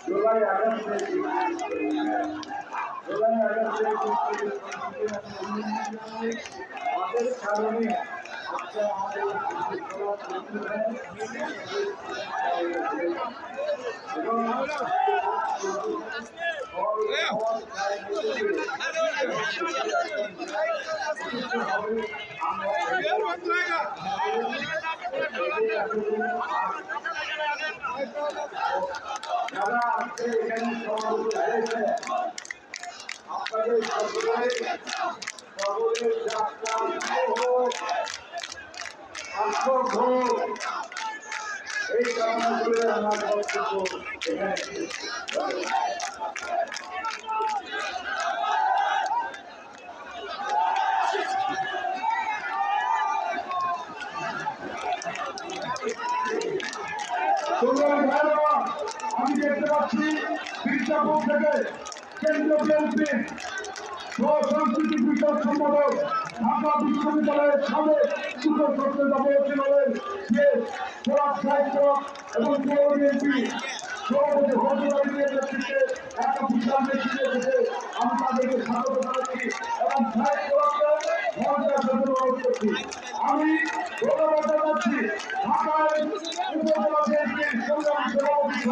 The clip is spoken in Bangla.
জুলাই আগস্টে আমাদের কারণে আজকে আমাদের যারা আজকে এখানে সমাবেত হয়েছে আপনাদের সকলের যাত্রা এই কামনা করে আমার বক্তব্য এখানে আমি দেখতে পাচ্ছি মির্জাপুর থেকে কেন্দ্রীয় বিএনপি সংস্কৃতি বিষয়ক সম্পাদক ঢাকা বিশ্ববিদ্যালয়ের সাবেক শিক্ষক সত্য যাবতীয় যে প্রভাব সাহিত্য এবং পৌর বিএনপি সভাপতি হজুরের নেতৃত্বে একটা সিদ্ধান্তে শিখেছে আমি তাদেরকে স্বাগত জানাচ্ছি এবং সাহিত্য অনুরোধ করছি। আমি ধন্যবাদ জানাচ্ছি ঢাকায় উপজেলা বিএনপির সংগ্রামী